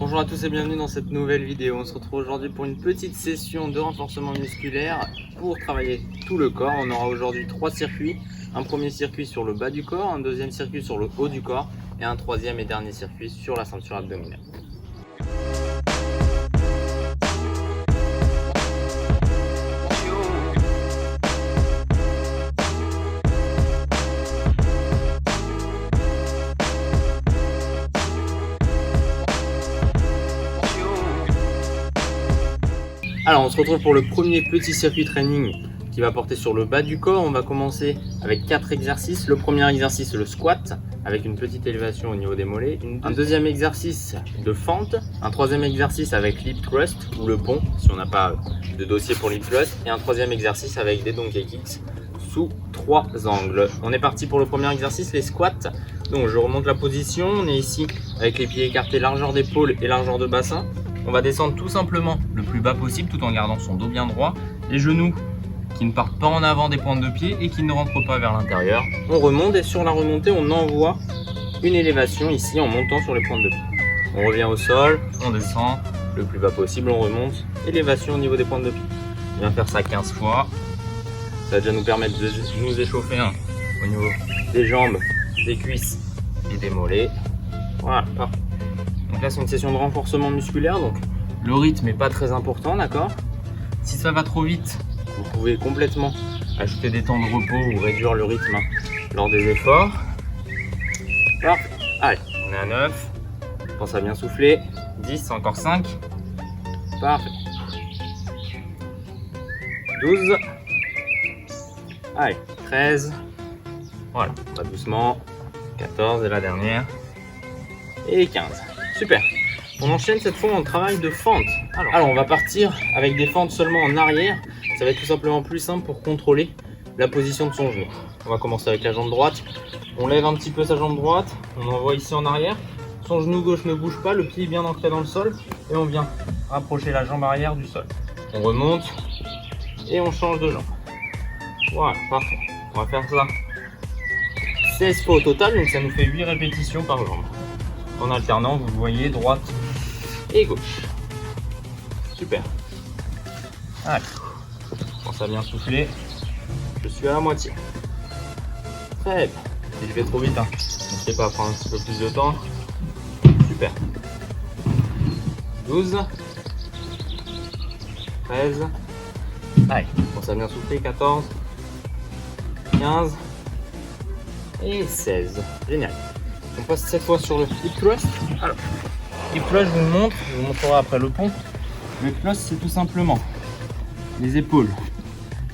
Bonjour à tous et bienvenue dans cette nouvelle vidéo. On se retrouve aujourd'hui pour une petite session de renforcement musculaire pour travailler tout le corps. On aura aujourd'hui 3 circuits. Un premier circuit sur le bas du corps, un deuxième circuit sur le haut du corps et un troisième et dernier circuit sur la ceinture abdominale. Alors on se retrouve pour le premier petit circuit training qui va porter sur le bas du corps. On va commencer avec 4 exercices. Le premier exercice, le squat, avec une petite élévation au niveau des mollets. Un deuxième exercice de fente. Un troisième exercice avec l'hip thrust ou le pont, si on n'a pas de dossier pour l'hip thrust. Et un troisième exercice avec des donkey kicks sous 3 angles. On est parti pour le premier exercice, les squats. Donc je remonte la position. On est ici avec les pieds écartés, largeur d'épaule et largeur de bassin. On va descendre tout simplement le plus bas possible tout en gardant son dos bien droit. Les genoux qui ne partent pas en avant des pointes de pied et qui ne rentrent pas vers l'intérieur. On remonte et sur la remontée, on envoie une élévation ici en montant sur les pointes de pied. On revient au sol, on descend le plus bas possible, on remonte. Élévation au niveau des pointes de pied. On vient faire ça 15 fois. Ça va déjà nous permettre de nous échauffer au niveau des jambes, des cuisses et des mollets. Voilà, parfait. Donc là c'est une session de renforcement musculaire, donc le rythme n'est pas très important, d'accord? Si ça va trop vite, vous pouvez complètement ajouter des temps de repos ou réduire le rythme lors des efforts. Parfait. Allez, on est à 9, pense à bien souffler, 10, encore 5, parfait, 12, allez, 13, voilà, pas doucement, 14 et la dernière, et 15. Super. On enchaîne cette fois en travail de fente. Alors on va partir avec des fentes seulement en arrière. Ça va être tout simplement plus simple pour contrôler la position de son genou. On va commencer avec la jambe droite. On lève un petit peu sa jambe droite. On envoie ici en arrière. Son genou gauche ne bouge pas. Le pied est bien ancré dans le sol. Et on vient rapprocher la jambe arrière du sol. On remonte. Et on change de jambe. Voilà, parfait. On va faire ça 16 fois au total. Donc ça nous fait 8 répétitions par jambe. En alternant, vous voyez, droite et gauche. Super. Allez, pense à bien souffler. Je suis à la moitié. Très bien. Si je vais trop vite, n'hésitez pas à prendre un petit peu plus de temps. Super. 12. 13. Allez, pense à bien souffler. 14. 15. Et 16. Génial. On passe cette fois sur le hip thrust. Alors, hip thrust, je vous montrerai après le pont. Le hip thrust, c'est tout simplement les épaules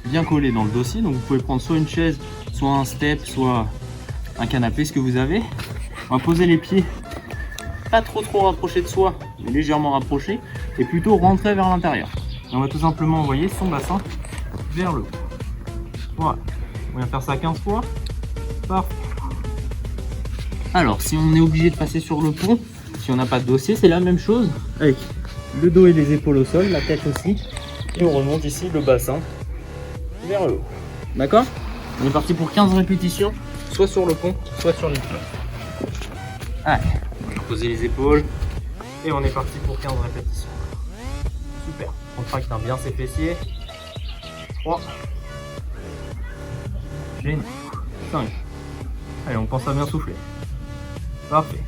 bien collées dans le dossier. Donc vous pouvez prendre soit une chaise, soit un step, soit un canapé, ce que vous avez. On va poser les pieds pas trop rapprochés de soi, mais légèrement rapprochés, et plutôt rentrer vers l'intérieur. On va tout simplement envoyer son bassin vers le haut. Voilà. On va faire ça 15 fois. Parfait. Alors, si on est obligé de passer sur le pont, si on n'a pas de dossier, c'est la même chose avec le dos et les épaules au sol, la tête aussi. Et on remonte ici le bassin vers le haut. D'accord? On est parti pour 15 répétitions, soit sur le pont, soit sur les flots. Allez, on va poser les épaules et on est parti pour 15 répétitions. Super. On contracte bien ses fessiers. 3. Génial. 5. Allez, on pense à bien souffler. Parfait.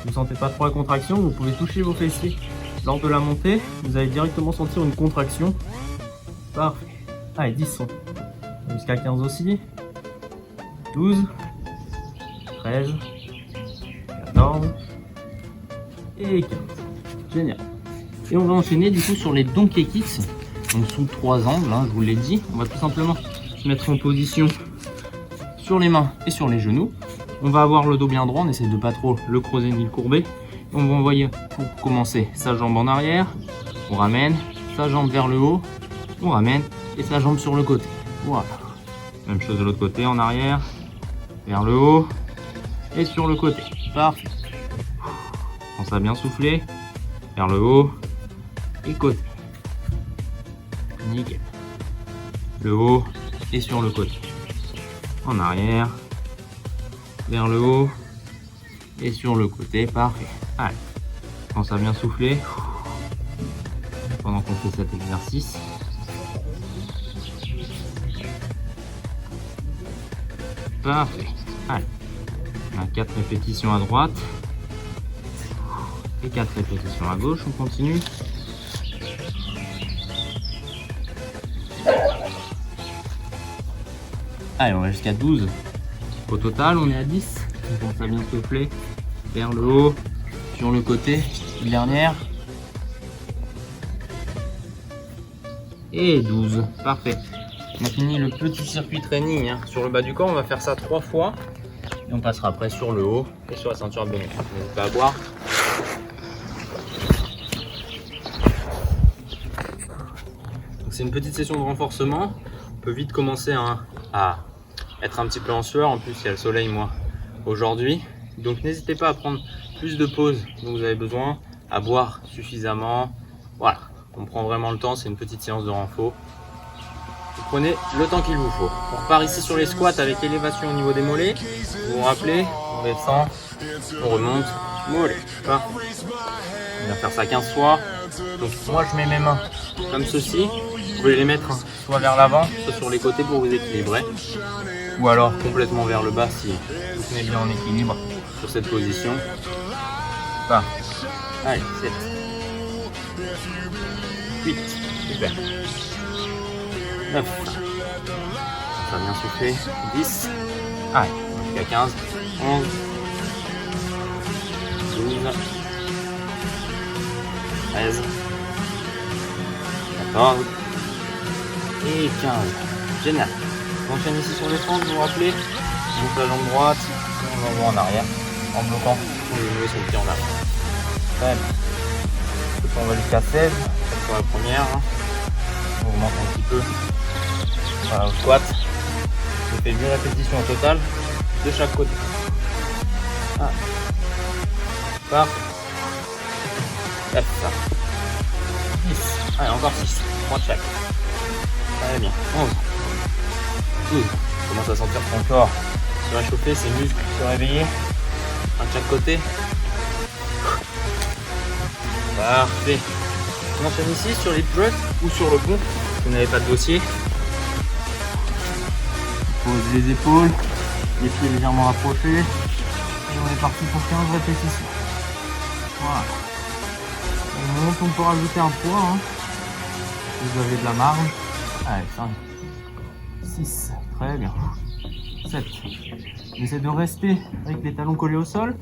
Vous ne sentez pas trop la contraction, vous pouvez toucher vos fessiers lors de la montée. Vous allez directement sentir une contraction. Parfait. Allez, 10 sons. Jusqu'à 15 aussi. 12. 13. 14. Et 15. Génial. Et on va enchaîner du coup sur les donkey kicks. Donc sous 3 angles, je vous l'ai dit. On va tout simplement se mettre en position sur les mains et sur les genoux. On va avoir le dos bien droit, on essaie de pas trop le creuser ni le courber. On va envoyer pour commencer sa jambe en arrière, on ramène sa jambe vers le haut, on ramène et sa jambe sur le côté. Voilà. Même chose de l'autre côté, en arrière, vers le haut et sur le côté. Parfait. Pense à bien souffler, vers le haut et côté. Nickel. Le haut et sur le côté. En arrière, vers le haut et sur le côté. Parfait. Allez, pense à bien souffler pendant qu'on fait cet exercice. Parfait. Allez, on a 4 répétitions à droite et 4 répétitions à gauche. On continue. Allez, on va jusqu'à 12. Au total, on est à 10. On pense à bien souffler vers le haut, sur le côté. Une dernière. Et 12. Parfait. On a fini le petit circuit training sur le bas du corps. On va faire ça 3 fois. Et on passera après sur le haut et sur la ceinture abdominale. N'hésitez pas à boire. C'est une petite session de renforcement. On peut vite commencer à être un petit peu en sueur. En plus, il y a le soleil, moi, aujourd'hui. Donc, n'hésitez pas à prendre plus de pauses dont vous avez besoin, à boire suffisamment. Voilà, on prend vraiment le temps. C'est une petite séance de renfort. Vous prenez le temps qu'il vous faut. On repart ici sur les squats avec élévation au niveau des mollets. Vous vous rappelez, on descend, on remonte, mollet. On va faire ça 15 fois. Donc, moi, je mets mes mains comme ceci. Vous pouvez les mettre soit vers l'avant, soit sur les côtés pour vous équilibrer. Ou alors complètement vers le bas si vous tenez bien en équilibre sur cette position. Allez, 7, 8, super. 9, ça va bien souffler. 10, allez, jusqu'à 15, 11, 12, 13, 14 et 15. Génial. On enchaîne ici sur les fentes, vous vous rappelez. On monte la jambe droite, on l'envoie en arrière en bloquant son genou et son pied en avant. Très bien. On va jusqu'à 16 sur la première. On augmente un petit peu. Voilà, au squat. Je fais 8 répétitions au total de chaque côté. Ah. Parfait. 4, 10. Allez, encore 6. 3 de chaque. Très bien. 11. 12. Commence à sentir ton corps se réchauffer, ses muscles se réveiller. Un de chaque côté. Parfait. On enchaîne ici sur les press ou sur le pont. Si vous n'avez pas de dossier. Pose les épaules, les pieds légèrement rapprochés. Et on est parti pour 15 répétitions. Voilà. On monte, on peut rajouter un poids. Si vous avez de la marge. Allez, 5, 6, très bien. 7. On essaie de rester avec les talons collés au sol.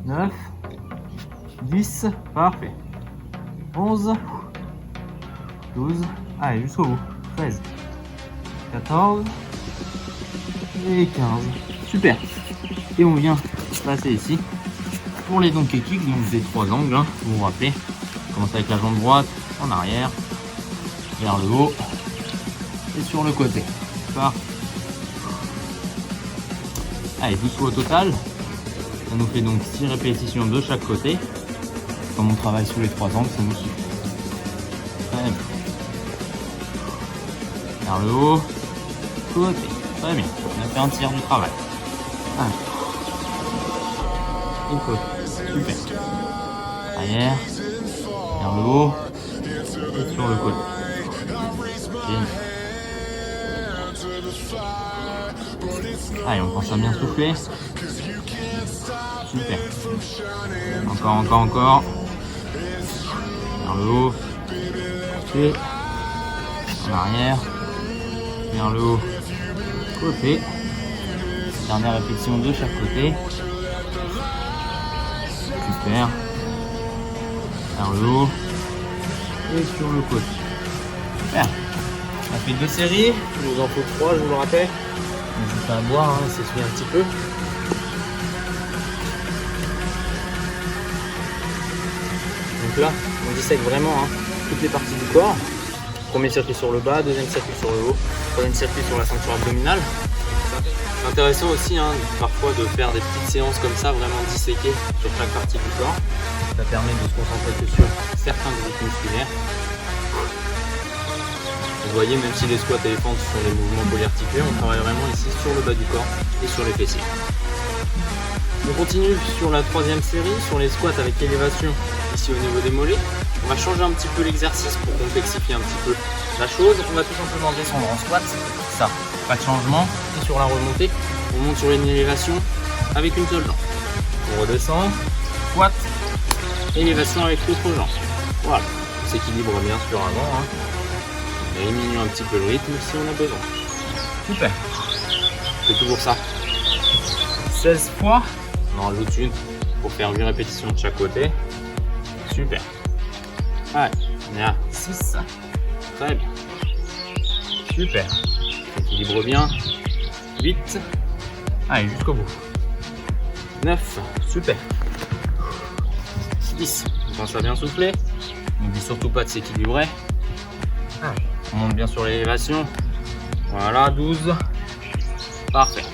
9, 10, parfait. 11, 12, allez, jusqu'au bout. 13, 14 et 15. Super. Et on vient passer ici pour les donkey kicks, donc des 3 angles. Vous vous rappelez. On commence avec la jambe droite en arrière, vers le haut et sur le côté. Parfait. Allez, 12 fois au total. Ça nous fait donc 6 répétitions de chaque côté. Comme on travaille sous les 3 angles, ça nous suffit. Très bien. Vers le haut, côté. Très bien. On a fait un tiers du travail. Allez. Et côté. Super. Arrière. Vers le haut. Et sur le côté. Génial. Allez, on pense à bien souffler. Super. Encore. Vers le haut. Côté. En arrière. Vers le haut. Côté. Dernière répétition de chaque côté. Super. Vers le haut. Et sur le côté. Super. On a fait 2 séries. Il nous en faut 3, je vous le rappelle. N'hésitez pas à boire, s'essuyer un petit peu. Donc là, on dissèque vraiment toutes les parties du corps. Premier circuit sur le bas, deuxième circuit sur le haut, troisième circuit sur la ceinture abdominale. C'est intéressant aussi parfois de faire des petites séances comme ça, vraiment disséquées sur chaque partie du corps. Ça permet de se concentrer que sur certains groupes musculaires. Vous voyez, même si les squats et les fentes sont des mouvements polyarticulés, on travaille vraiment ici sur le bas du corps et sur les fessiers. On continue sur la troisième série, sur les squats avec élévation ici au niveau des mollets. On va changer un petit peu l'exercice pour complexifier un petit peu la chose. On va tout simplement descendre en squat, ça, pas de changement. Et sur la remontée, on monte sur une élévation avec une seule jambe. On redescend, squat, élévation avec l'autre jambe. Voilà, on s'équilibre bien sûr avant. Et diminue un petit peu le rythme si on a besoin. Super. C'est toujours ça. 16 fois. On en rajoute une pour faire 8 répétitions de chaque côté. Super. Allez, on est à 6. Très bien. Super. Équilibre bien. 8. Allez, jusqu'au bout. 9. Super. 10. On pense à bien souffler. N'oublie surtout pas de s'équilibrer. On monte bien sur l'élévation. Voilà, 12. Parfait.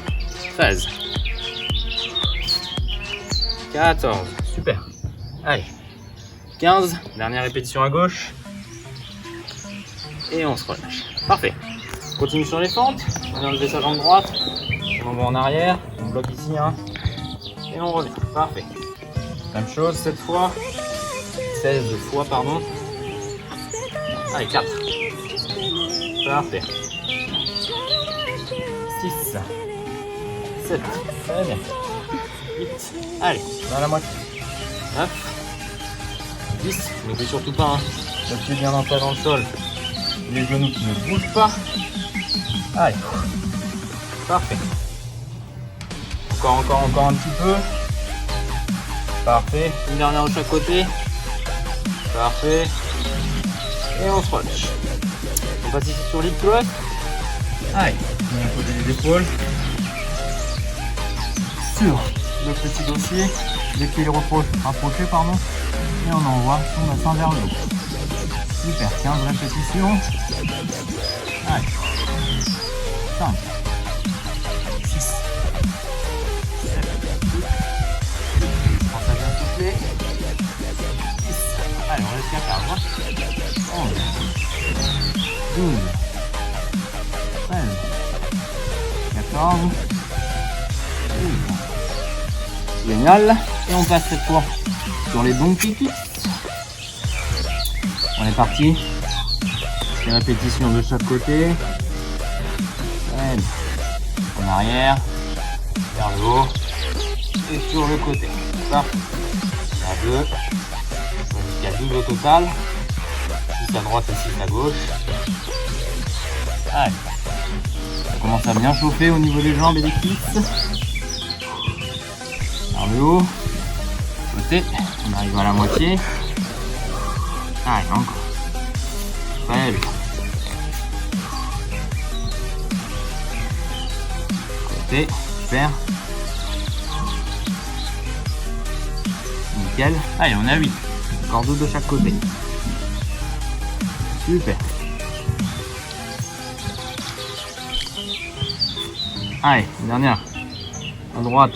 13. 14. Super. Allez. 15. Dernière répétition à gauche. Et on se relâche. Parfait. On continue sur les fentes. On vient enlever sa jambe droite. On va en arrière. On bloque ici. Et on revient. Parfait. Même chose cette fois. 16 fois, pardon. Allez, 4. Parfait. 6. 7. Très bien. 8. Allez, dans la moitié. 9. 10. N'oublie surtout pas, le pied bien ancré dans le sol. Les genoux qui ne bougent pas. Allez. Parfait. Encore un petit peu. Parfait. Une dernière de chaque côté. Parfait. Et on se relâche. On passe ici sur l'hip thrust. Allez, on va poser les épaules sur le petit dossier, les pieds rapprochés, pardon, et on envoie son bassin vers le haut. Super, 15 répétitions. Allez, 5, 6, 7, 8, on pense à bien souffler. 10, allez, on reste qu'à 15, 11, 12, 13, 14, 12. Génial. Et on passe cette fois sur les bons kicks. On est parti. Les répétitions de chaque côté. En arrière, vers le haut et sur le côté. Parfait. À 2. Jusqu'à 12 au total. 6 à droite et 6 à gauche. Allez. On commence à bien chauffer au niveau des jambes et des cuisses. Vers le haut. Côté. On arrive à la moitié. Allez, encore. Très bien. Côté. Super. Nickel. Allez, on est à 8. Encore 2 de chaque côté. Super. Allez, dernière à droite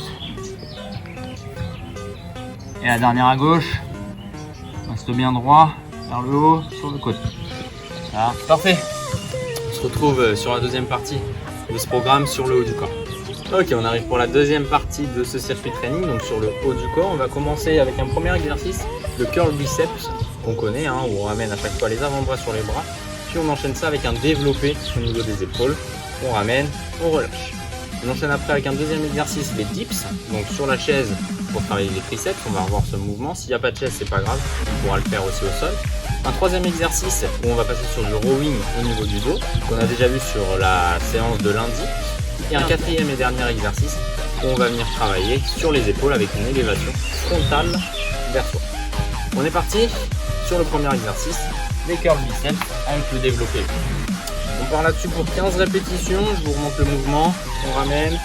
et la dernière à gauche. Reste bien droit vers le haut sur le côté. Voilà, parfait. On se retrouve sur la deuxième partie de ce programme sur le haut du corps. Ok, on arrive pour la deuxième partie de ce circuit training, donc sur le haut du corps. On va commencer avec un premier exercice, le curl biceps qu'on connaît, où on ramène à chaque fois les avant-bras sur les bras. Puis on enchaîne ça avec un développé au niveau des épaules. On ramène, on relâche. On enchaîne après avec un deuxième exercice, les dips, donc sur la chaise pour travailler les triceps. On va revoir ce mouvement. S'il n'y a pas de chaise, c'est pas grave, on pourra le faire aussi au sol. Un troisième exercice où on va passer sur du rowing au niveau du dos, qu'on a déjà vu sur la séance de lundi. Et un quatrième et dernier exercice où on va venir travailler sur les épaules avec une élévation frontale vers soi. On est parti sur le premier exercice, les curls biceps avec le développé. On part là-dessus pour 15 répétitions, je vous remonte le mouvement, on ramène,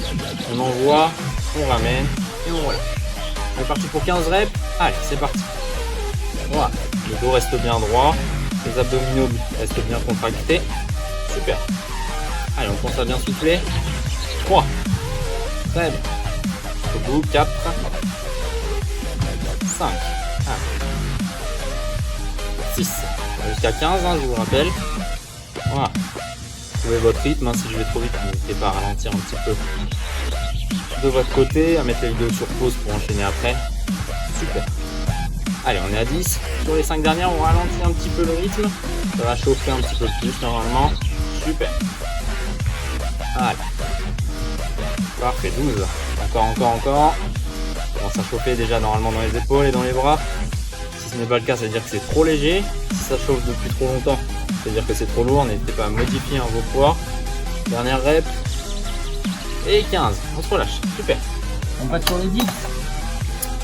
on envoie, on ramène et on relâche. On est parti pour 15 reps, allez c'est parti. Voilà, le dos reste bien droit, les abdominaux restent bien contractés, super. Allez, on pense à bien souffler. 3, très bien. Au bout, 4, 5, 6, jusqu'à 15, je vous rappelle. Voilà. Trouvez votre rythme, si je vais trop vite, n'hésitez pas à ralentir un petit peu. de votre côté, à mettre les vidéos sur pause pour enchaîner après. Super. Allez, on est à 10. Sur les 5 dernières, on ralentit un petit peu le rythme. Ça va chauffer un petit peu plus normalement. Super. Allez. Parfait, 12. Encore. Ça commence à chauffer déjà normalement dans les épaules et dans les bras. Si ce n'est pas le cas, ça veut dire que c'est trop léger. Si ça chauffe depuis trop longtemps, ça veut dire que c'est trop lourd. N'hésitez pas à modifier vos poids. Dernière rep. Et 15. On se relâche. Super. On passe sur les 10.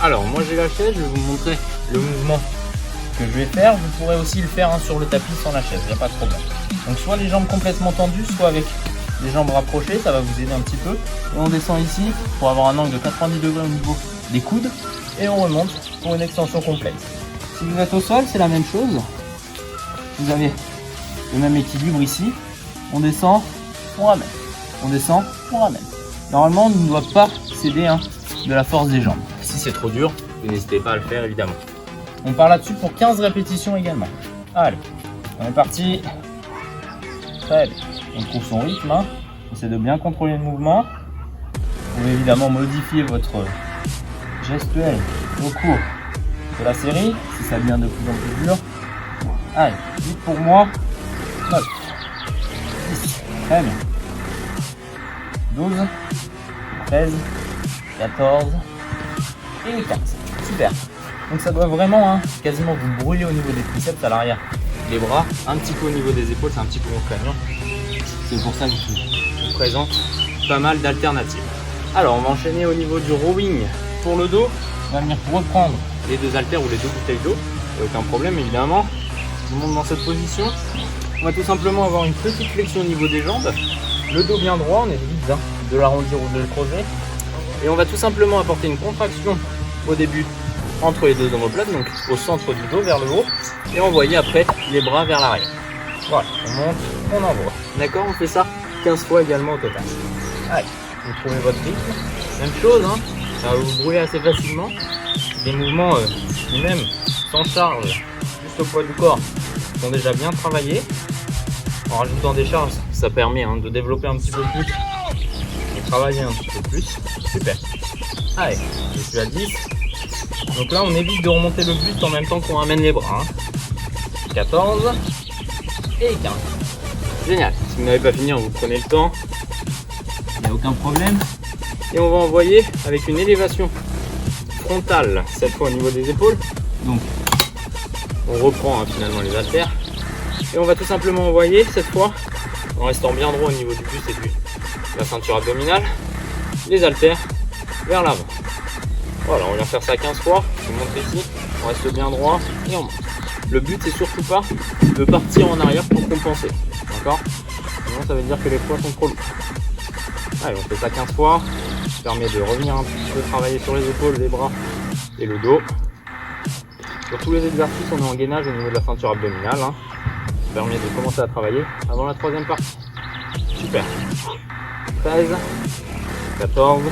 Alors, moi j'ai la chaise. Je vais vous montrer le mouvement que je vais faire. Vous pourrez aussi le faire sur le tapis sans la chaise. Il n'y a pas de problème. Donc, soit les jambes complètement tendues, soit avec les jambes rapprochées. Ça va vous aider un petit peu. Et on descend ici pour avoir un angle de 90 degrés au niveau des coudes. Et on remonte pour une extension complète. Si vous êtes au sol, c'est la même chose. Vous avez le même équilibre ici. On descend, on ramène. On descend, on ramène. Normalement, on ne doit pas céder de la force des jambes. Si c'est trop dur, n'hésitez pas à le faire évidemment. On part là-dessus pour 15 répétitions également. Allez, on est parti. Très bien. On trouve son rythme. On essaie de bien contrôler le mouvement. Vous pouvez évidemment modifier votre gestuelle au cours de la série, si ça devient de plus en plus dur. Allez, 8 pour moi. 9. 10. Très bien. 12, 13, 14 et 15. Super. Donc ça doit vraiment quasiment vous brûler au niveau des triceps à l'arrière. Les bras, un petit peu au niveau des épaules, c'est un petit peu contraignant. C'est pour ça que je vous présente pas mal d'alternatives. Alors on va enchaîner au niveau du rowing. Pour le dos, on va venir reprendre les 2 haltères ou les 2 bouteilles d'eau. Il n'y a aucun problème évidemment. Je vous montre dans cette position. On va tout simplement avoir une petite flexion au niveau des jambes. Le dos bien droit, on évite de l'arrondir ou de le creuser. Et on va tout simplement apporter une contraction au début entre les 2 omoplates, donc au centre du dos vers le haut. Et envoyer après les bras vers l'arrière. Voilà, on monte, on envoie. D'accord, on fait ça 15 fois également au total. Allez, vous trouvez votre rythme. Même chose, ça va vous brûler assez facilement. Des mouvements qui même sans charge, juste au poids du corps, sont déjà bien travaillés. En rajoutant des charges, ça permet de développer un petit peu plus et travailler un petit peu plus. Super. Allez, je suis à 10. Donc là, on évite de remonter le buste en même temps qu'on ramène les bras. 14 et 15. Génial. Si vous n'avez pas fini, vous prenez le temps. Il n'y a aucun problème. Et on va envoyer avec une élévation frontale, cette fois au niveau des épaules. Donc, on reprend finalement les haltères. Et on va tout simplement envoyer cette fois, en restant bien droit au niveau du buste et de la ceinture abdominale, les haltères vers l'avant. Voilà, on vient faire ça 15 fois. Je vous montre ici. On reste bien droit et on monte. Le but, c'est surtout pas de partir en arrière pour compenser. D'accord? Sinon, ça veut dire que les poids sont trop lourds. Allez, on fait ça 15 fois. Ça permet de revenir un petit peu travailler sur les épaules, les bras et le dos. Sur tous les exercices, on est en gainage au niveau de la ceinture abdominale. Ça permet de commencer à travailler avant la 3e partie. Super. 13, 14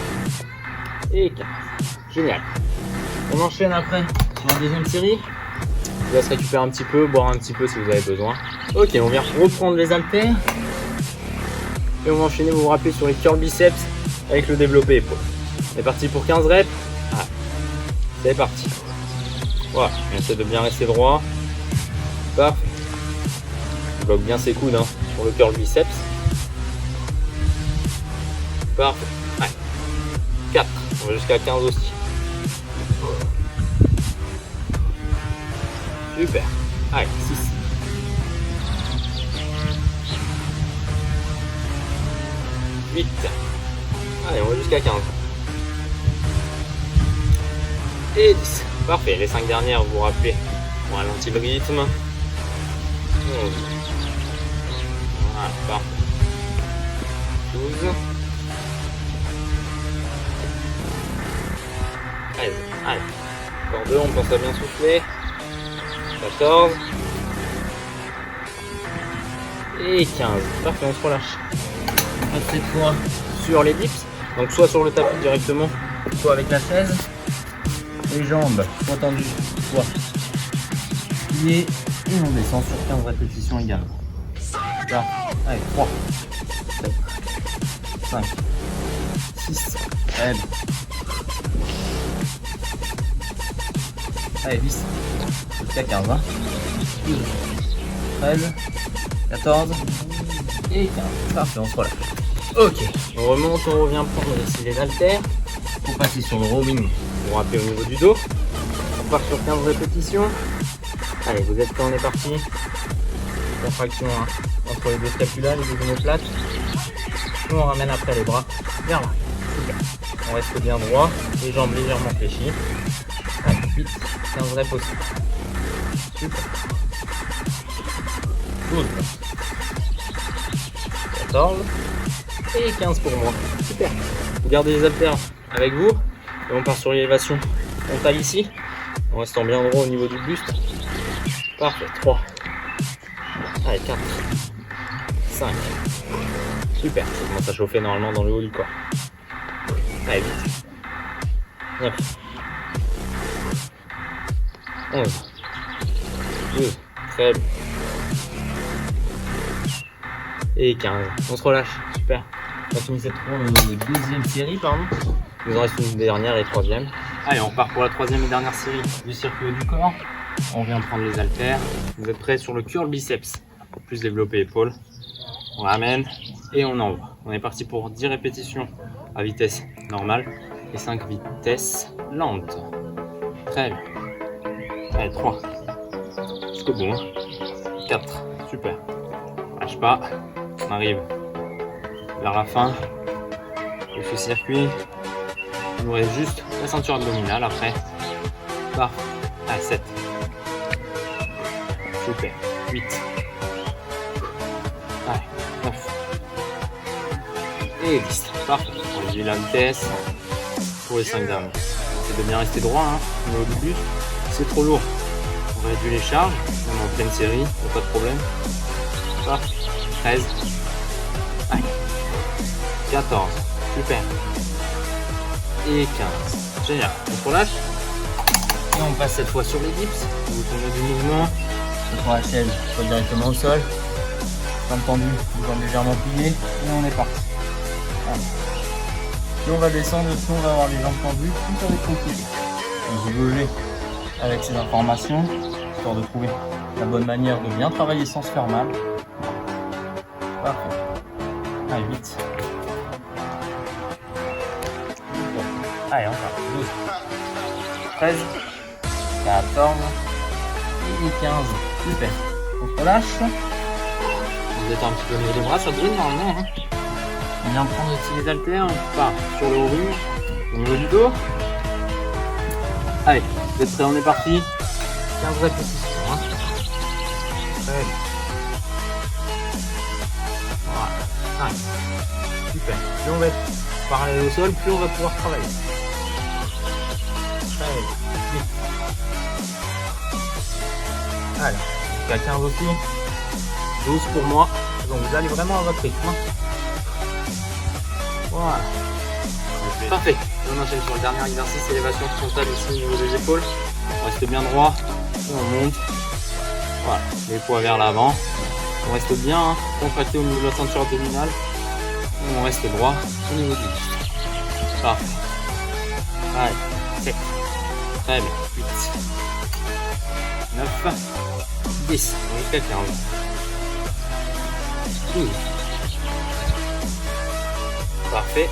et 15. Génial. On enchaîne après sur la 2e série. Je vous laisse récupérer un petit peu, boire un petit peu si vous avez besoin. Ok, on vient reprendre les haltères. Et on va enchaîner, vous vous rappelez, sur les curl biceps avec le développé épaule. C'est parti pour 15 reps. Ah, c'est parti. Voilà, on essaie de bien rester droit. Parfait. On bloque bien ses coudes sur le curl biceps. Parfait. Allez. 4. On va jusqu'à 15 aussi. Super. Allez, 6. Allez, on va jusqu'à 15. Et 10. Parfait. Les 5 dernières, vous vous rappelez, on ralentit le rythme. 11. Voilà, parfait. 12. 13. Allez. Encore 2, on pense à bien souffler. 14. Et 15. Parfait, on se relâche. Cette fois sur les dips, donc soit sur le tapis directement, soit avec la chaise. Les jambes soit tendues, soit pliées, et on descend sur 15 répétitions également. Là, allez, 3, 7, 5, 6. Allez. Allez, 10. Jusqu'à 15. 12. 13. 14. Et 15. Parfait, on se relâche. Ok, on remonte, on revient prendre ici les haltères. Pour passer sur le rowing, pour rappeler au niveau du dos. On part sur 15 répétitions. Allez, vous êtes prêts, on est parti. Contraction hein, entre les deux scapulas, les deux omoplates. Nous on ramène après les bras vers là. Super. On reste bien droit, les jambes légèrement fléchies. Allez, 8, 15 reps possible. Super. 12. 14. Et 15 pour moi. Super. Vous gardez les haltères avec vous. Et on part sur l'élévation frontale ici. En restant bien droit au niveau du buste. Parfait. 3. Allez, 4. 5. Super. Ça commence à chauffer normalement dans le haut du corps. Allez, 8. 9. 11. 12. Très bien. Et 15. On se relâche. Super. On finit cette deuxième série, pardon. Il nous en reste une dernière et troisième. Allez, on repart pour la troisième et dernière série du circuit haut du corps. On vient prendre les haltères. Vous êtes prêts sur le curl biceps pour plus développer l'épaule. On ramène et on envoie. On est parti pour 10 répétitions à vitesse normale et 5 vitesses lentes. Très bien. Allez, 3. Jusqu'au bout. Hein. 4. Super. Lâche pas. On arrive vers la fin de ce circuit. Il nous reste juste la ceinture abdominale après. Parfait. À 7. Super. 8. Allez, 9. Et 10. Parfait. On réduit la vitesse pour les 5 derniers. C'est de bien rester droit hein, au niveau du buste. C'est trop lourd. On réduit les charges, même en pleine série, pas de problème. Parfait. 13. Allez. 14. Super. Et 15. Génial. On se relâche. Et on passe cette fois sur les dips. Vous tournez du mouvement. Soit la chaise, soit directement au sol. Jambes tendues, jambes légèrement pliées. Et on est parti. Voilà. Plus on va descendre, plus on va avoir les jambes tendues, plus ça va être compliqué. Donc je vais avec ces informations, histoire de trouver la bonne manière de bien travailler sans se faire mal. Parfait. Allez, 8. Allez, encore. 12. 13. 14. Et 15. Super. On se relâche. Vous êtes un petit peu au niveau des bras, ça brûle normalement. Hein. On vient prendre aussi les haltères. On part sur le rowing, au niveau du dos. Allez, vous êtes prêts, on est parti. 15 répétitions. Hein. Très bien. Voilà. Allez. Super. Plus on va être parallèle au sol, plus on va pouvoir travailler. Très bien. Allez, jusqu'à 15 aussi. 12 pour moi. Donc vous allez vraiment à votre rythme. Voilà. Parfait. On enchaîne sur le dernier exercice, élévation frontale ici au niveau des épaules. On reste bien droit. Et on monte. Voilà. Les poids vers l'avant. On reste bien hein, contracté au niveau de la ceinture abdominale. Et on reste droit au niveau du buste. Parfait. Allez. 7. Très bien. 8. 9. 10. On est jusqu'à 15. 12. Parfait.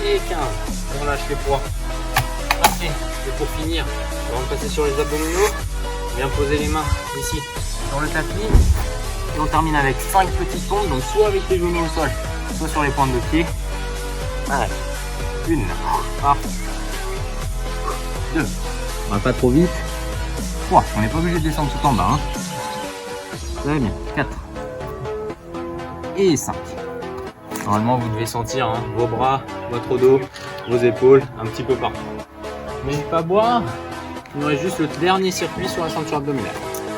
Et 15. On lâche les poids. Parfait. Et pour finir, on va passer sur les abdominaux. On vient poser les mains ici sur le tapis. Et on termine avec 5 petites pompes. Donc soit avec les genoux au sol, soit sur les pointes de pied. Allez. 1. Parfait. 2. On va pas trop vite. 3. On n'est pas obligé de descendre tout en bas. Hein. Très bien. 4. Et 5. Normalement, vous devez sentir hein, vos bras, votre dos, vos épaules, un petit peu partout. N'hésitez pas à boire. Il nous reste juste le dernier circuit sur la ceinture abdominale.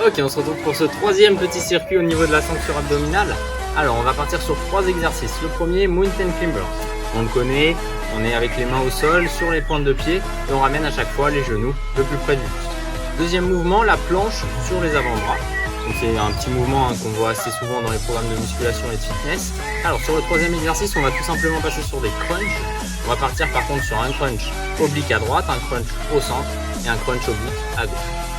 Ok, on se retrouve pour ce troisième petit circuit au niveau de la ceinture abdominale. Alors, on va partir sur 3 exercices. Le premier, Mountain Climbers. On le connaît, on est avec les mains au sol, sur les pointes de pied, et on ramène à chaque fois les genoux le plus près du buste. Deuxième mouvement, la planche sur les avant-bras. Donc c'est un petit mouvement qu'on voit assez souvent dans les programmes de musculation et de fitness. Alors sur le troisième exercice, on va tout simplement passer sur des crunchs. On va partir par contre sur un crunch oblique à droite, un crunch au centre et un crunch oblique à gauche.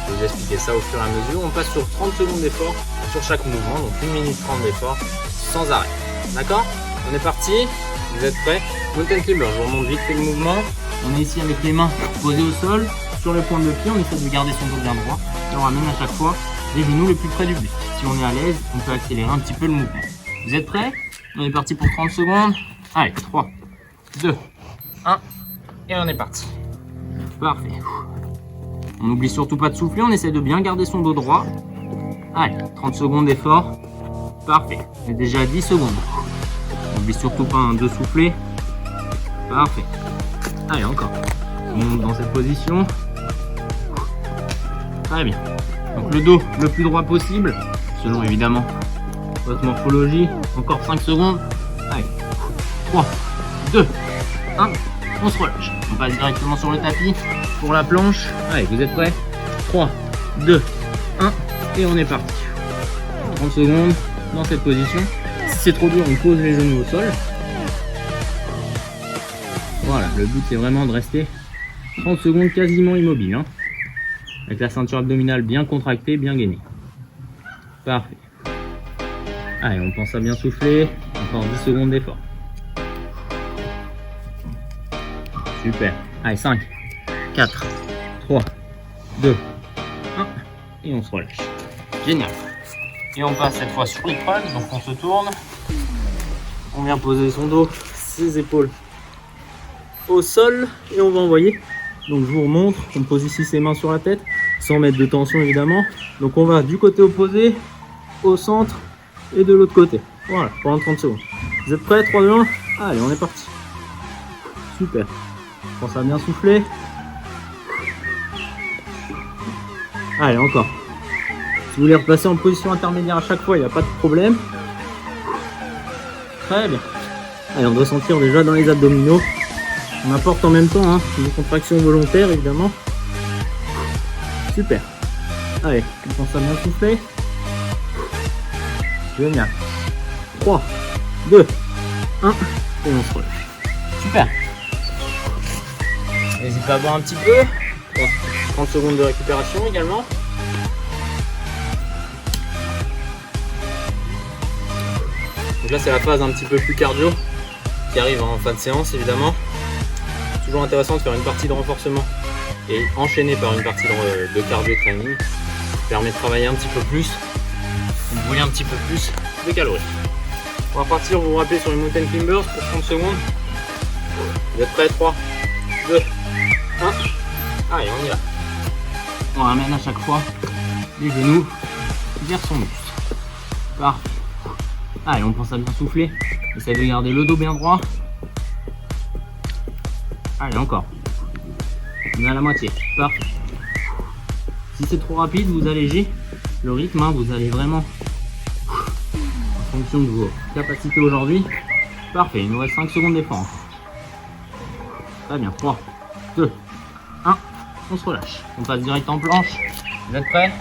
Je vais vous expliquer ça au fur et à mesure. On passe sur 30 secondes d'effort sur chaque mouvement, donc 1 minute 30 d'effort sans arrêt. D'accord? On est parti? Vous êtes prêts? Mountain Climber, je vous remonte vite fait le mouvement. On est ici avec les mains posées au sol, sur les pointes de pied, on essaie de garder son dos bien droit. Et on ramène à chaque fois les genoux le plus près du buste. Si on est à l'aise, on peut accélérer un petit peu le mouvement. Vous êtes prêts? On est parti pour 30 secondes. Allez, 3, 2, 1, et on est parti. Parfait. On n'oublie surtout pas de souffler, on essaie de bien garder son dos droit. Allez, 30 secondes d'effort. Parfait. On est déjà à 10 secondes. On n'oublie surtout pas de souffler. Parfait. Allez, encore. On monte dans cette position. Très bien. Donc le dos le plus droit possible, selon évidemment votre morphologie. Encore 5 secondes. Allez. 3, 2, 1. On se relâche. On passe directement sur le tapis pour la planche. Allez, vous êtes prêts? 3, 2, 1. Et on est parti. 30 secondes dans cette position. Si c'est trop dur, on pose les genoux au sol. Voilà, le but c'est vraiment de rester 30 secondes quasiment immobile. Hein, avec la ceinture abdominale bien contractée, bien gainée. Parfait. Allez, on pense à bien souffler. Encore 10 secondes d'effort. Super. Allez, 5, 4, 3, 2, 1. Et on se relâche. Génial. Et on passe cette fois sur les crunchs. Donc on se tourne. On vient poser son dos, ses épaules au sol. Et on va envoyer. Donc je vous remontre. On pose ici ses mains sur la tête. Sans mettre de tension évidemment. Donc on va du côté opposé, au centre et de l'autre côté. Voilà, pendant 30 secondes. Vous êtes prêts? 3, 2, 1. Allez, on est parti. Super. Pense à bien souffler. Allez, encore. Si vous voulez repasser en position intermédiaire à chaque fois, il n'y a pas de problème. Très bien. Allez, on doit sentir déjà dans les abdominaux. On apporte en même temps une contraction volontaire, évidemment. Super. Allez, on pense à bien souffler. Génial. 3, 2, 1. Et on se relâche. Super. N'hésitez pas à boire un petit peu. 30 secondes de récupération également. Donc là c'est la phase un petit peu plus cardio qui arrive en fin de séance évidemment. Toujours intéressant de faire une partie de renforcement et enchaîner par une partie de cardio training. Ça permet de travailler un petit peu plus, de brûler un petit peu plus de calories. On va partir, vous vous rappelez, sur les Mountain Climbers pour 30 secondes. Vous êtes prêts? 3, 2, 1. Allez, on y va. On ramène à chaque fois les genoux vers son buste. Parfait. Allez, on pense à bien souffler. Essayez de garder le dos bien droit. Allez, encore. On est à la moitié. Parfait. Si c'est trop rapide, vous allégez le rythme. Vous allez vraiment en fonction de vos capacités aujourd'hui. Parfait. Il nous reste 5 secondes d'effort. Très bien. 3, 2, 1. On se relâche. On passe direct en planche. Vous êtes prêts?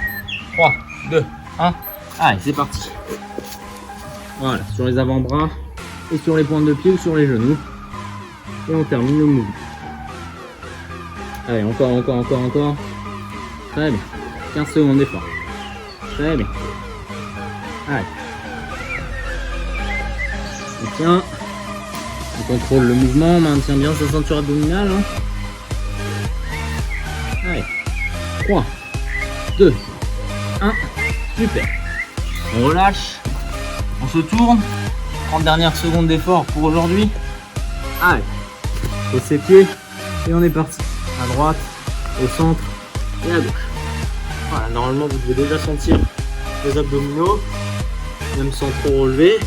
3, 2, 1. Allez, c'est parti. Voilà, sur les avant-bras et sur les pointes de pied ou sur les genoux. Et on termine le mouvement. Allez, encore. Très bien. 15 secondes d'effort. Très bien. Allez. On tient. On contrôle le mouvement, on maintient bien sa ceinture abdominale. Allez. 3, 2, 1. Super. On relâche. On se tourne. 30 dernières secondes d'effort pour aujourd'hui. Allez. Pose ses pieds. Et on est parti. À droite, au centre et à gauche. Voilà, normalement vous devez déjà sentir les abdominaux, même sans trop relever.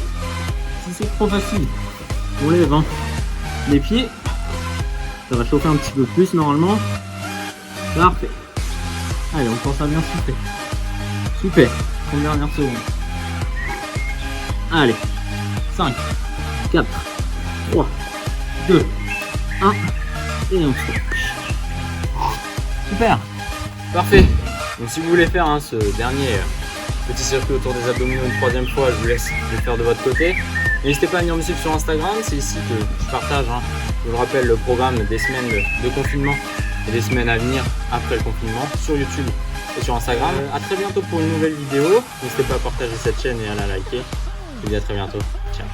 Si c'est trop facile, on lève les pieds. Ça va chauffer un petit peu plus normalement. Parfait. Allez, on pense à bien souffler. Super. 30 dernières secondes. Allez. 5, 4, 3, 2, 1. Et on se relâche. Super. Parfait. Donc si vous voulez faire ce dernier Petit circuit autour des abdominaux une troisième fois, je vous laisse le faire de votre côté. N'hésitez pas à venir me suivre sur Instagram, c'est ici que je partage, je vous rappelle, le programme des semaines de confinement et des semaines à venir après le confinement sur YouTube et sur Instagram. A très bientôt pour une nouvelle vidéo. N'hésitez pas à partager cette chaîne et à la liker. Je vous dis à très bientôt. Ciao.